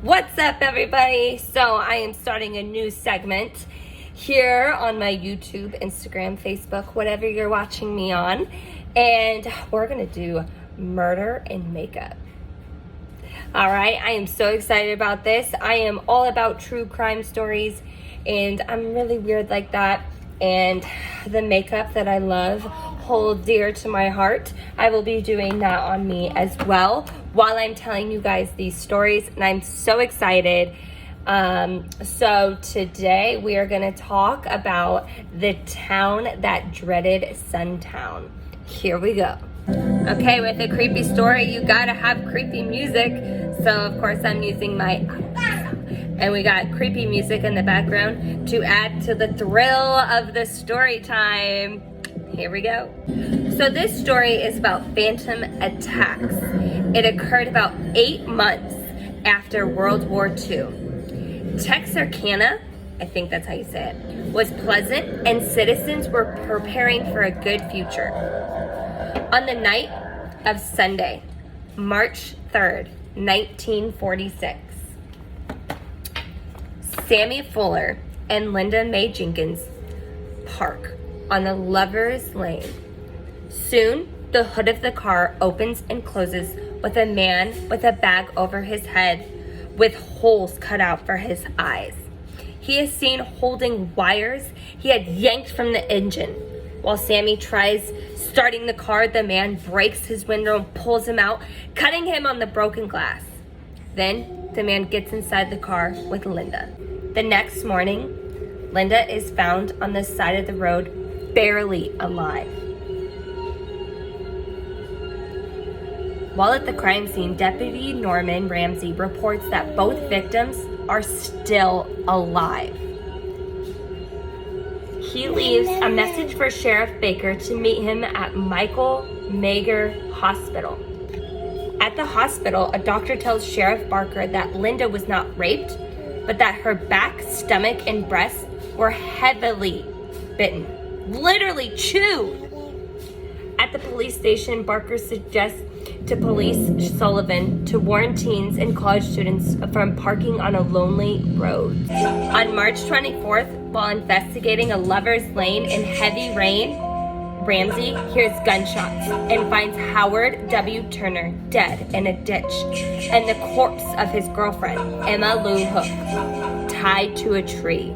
What's up, everybody? So I am starting a new segment here on my YouTube, Instagram, Facebook, whatever you're watching me on, and we're gonna do murder and makeup. All right, I am so excited about this. I am all about true crime stories, and I'm really weird like that, and the makeup that I love hold dear to my heart. I will be doing that on me as well while I'm telling you guys these stories, and I'm so excited. So today we are going to talk about the town that dreaded Suntown. Here we go. Okay, with a creepy story, you gotta have creepy music. So of course I'm using my and we got creepy music in the background to add to the thrill of the story time. Here we go. So this story is about phantom attacks. It occurred about 8 months after World War II. Texarkana, I think that's how you say it, was pleasant and citizens were preparing for a good future. On the night of Sunday, March 3rd, 1946, Sammy Fuller and Linda Mae Jenkins park on the Lover's Lane. Soon, the hood of the car opens and closes with a man with a bag over his head with holes cut out for his eyes. He is seen holding wires he had yanked from the engine. While Sammy tries starting the car, the man breaks his window and pulls him out, cutting him on the broken glass. Then, the man gets inside the car with Linda. The next morning, Linda is found on the side of the road, barely alive. While at the crime scene, Deputy Norman Ramsey reports that both victims are still alive. He leaves a message for Sheriff Baker to meet him at Michael Mager Hospital. At the hospital, a doctor tells Sheriff Barker that Linda was not raped, but that her back, stomach, and breasts were heavily bitten, literally chewed. At the police station, Barker suggests to Police Sullivan to warn teens and college students from parking on a lonely road. On March 24th, while investigating a Lover's Lane in heavy rain, Ramsey hears gunshots and finds Howard W. Turner dead in a ditch and the corpse of his girlfriend, Emma Lou Hook, tied to a tree.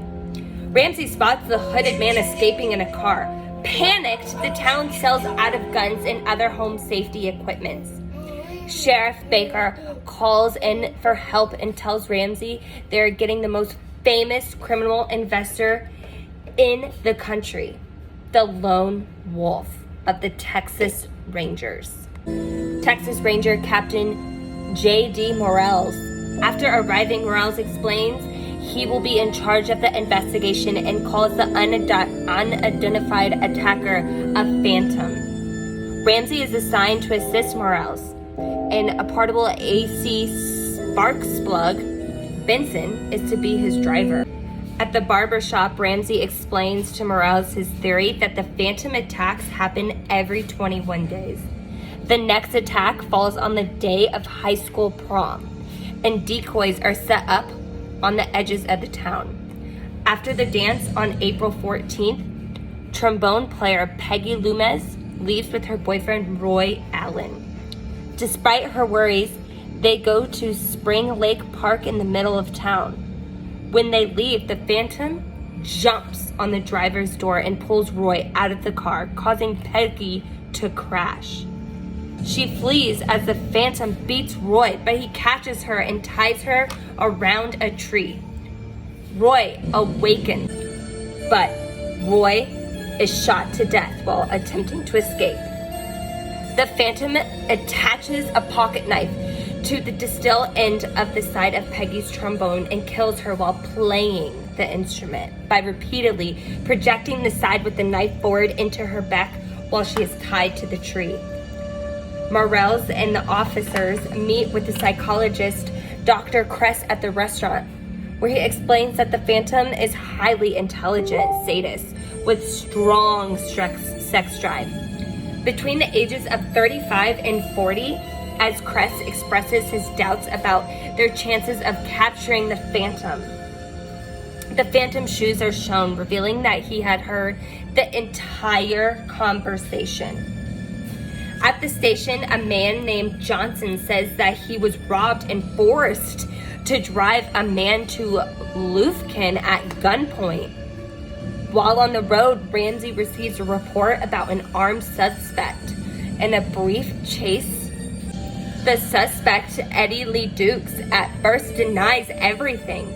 Ramsey spots the hooded man escaping in a car. Panicked, the town sells out of guns and other home safety equipment. Sheriff Baker calls in for help and tells Ramsey they're getting the most famous criminal investor in the country, the lone wolf of the Texas Rangers. Texas Ranger Captain J.D. Morales. After arriving, Morales explains he will be in charge of the investigation and calls the unidentified attacker a phantom. Ramsey is assigned to assist Morales. And a portable AC sparks plug, Benson, is to be his driver. At the barber shop, Ramsey explains to Morales his theory that the phantom attacks happen every 21 days. The next attack falls on the day of high school prom, and decoys are set up on the edges of the town. After the dance on April 14th, trombone player Peggy Loomis leaves with her boyfriend Roy Allen. Despite her worries, they go to Spring Lake Park in the middle of town. When they leave, the phantom jumps on the driver's door and pulls Roy out of the car, causing Peggy to crash. She flees as the phantom beats Roy, but he catches her and ties her around a tree. Roy awakens, but Roy is shot to death while attempting to escape. The phantom attaches a pocket knife to the distal end of the side of Peggy's trombone and kills her while playing the instrument by repeatedly projecting the side with the knife forward into her back while she is tied to the tree. Morales and the officers meet with the psychologist Dr. Kress at the restaurant, where he explains that the phantom is highly intelligent sadist with strong sex drive. Between the ages of 35 and 40, as Cress expresses his doubts about their chances of capturing the Phantom. The Phantom's shoes are shown, revealing that he had heard the entire conversation. At the station, a man named Johnson says that he was robbed and forced to drive a man to Lufkin at gunpoint. While on the road, Ramsey receives a report about an armed suspect. In a brief chase, the suspect, Eddie Lee Dukes, at first denies everything,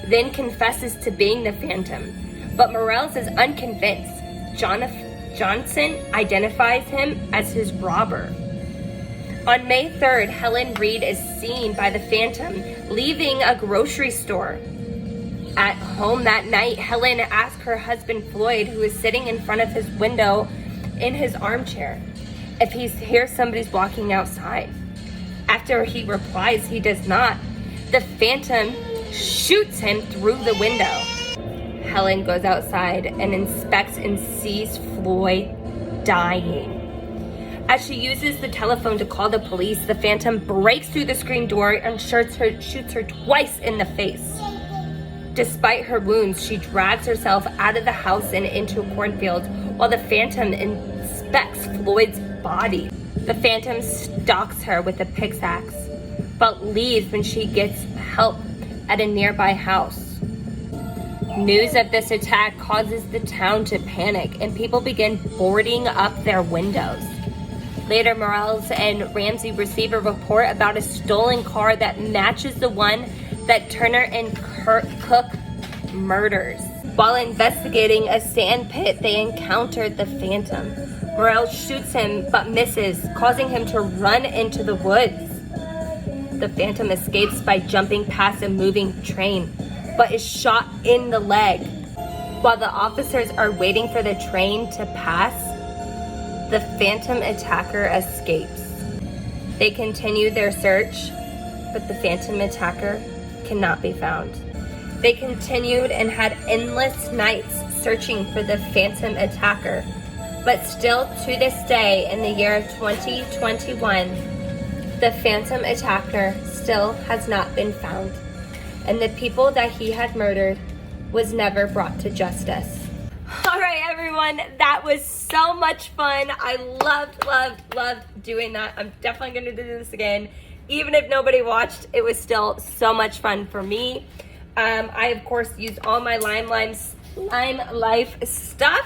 then confesses to being the Phantom. But Morales is unconvinced. Johnson identifies him as his robber. On May 3rd, Helen Reed is seen by the Phantom leaving a grocery store. At home that night, Helen asks her husband Floyd, who is sitting in front of his window in his armchair, if he hears somebody's walking outside. After he replies he does not, the Phantom shoots him through the window. Helen goes outside and inspects and sees Floyd dying. As she uses the telephone to call the police, the Phantom breaks through the screen door and shoots her twice in the face. Despite her wounds, she drags herself out of the house and into a cornfield while the Phantom inspects Floyd's body. The Phantom stalks her with a pickaxe, but leaves when she gets help at a nearby house. News of this attack causes the town to panic, and people begin boarding up their windows. Later, Morales and Ramsey receive a report about a stolen car that matches the one that Turner and Cook murders. While investigating a sand pit, they encountered the Phantom. Morales shoots him but misses, causing him to run into the woods. The Phantom escapes by jumping past a moving train, but is shot in the leg. While the officers are waiting for the train to pass, the Phantom attacker escapes. They continue their search, but the Phantom attacker cannot be found. They continued and had endless nights searching for the Phantom attacker, but still to this day, in the year of 2021, the Phantom attacker still has not been found, and the people that he had murdered was never brought to justice. All right, everyone, that was so much fun. I loved doing that. I'm definitely going to do this again. Even if nobody watched, it was still so much fun for me. I, of course, used all my Lime Life stuff.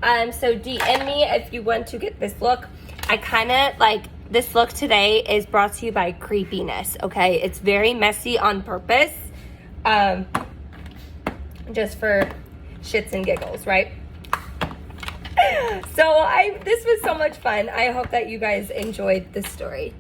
So DM me if you want to get this look. I kind of like this look today is brought to you by Creepiness, okay? It's very messy on purpose. Just for shits and giggles, right? So this was so much fun. I hope that you guys enjoyed this story.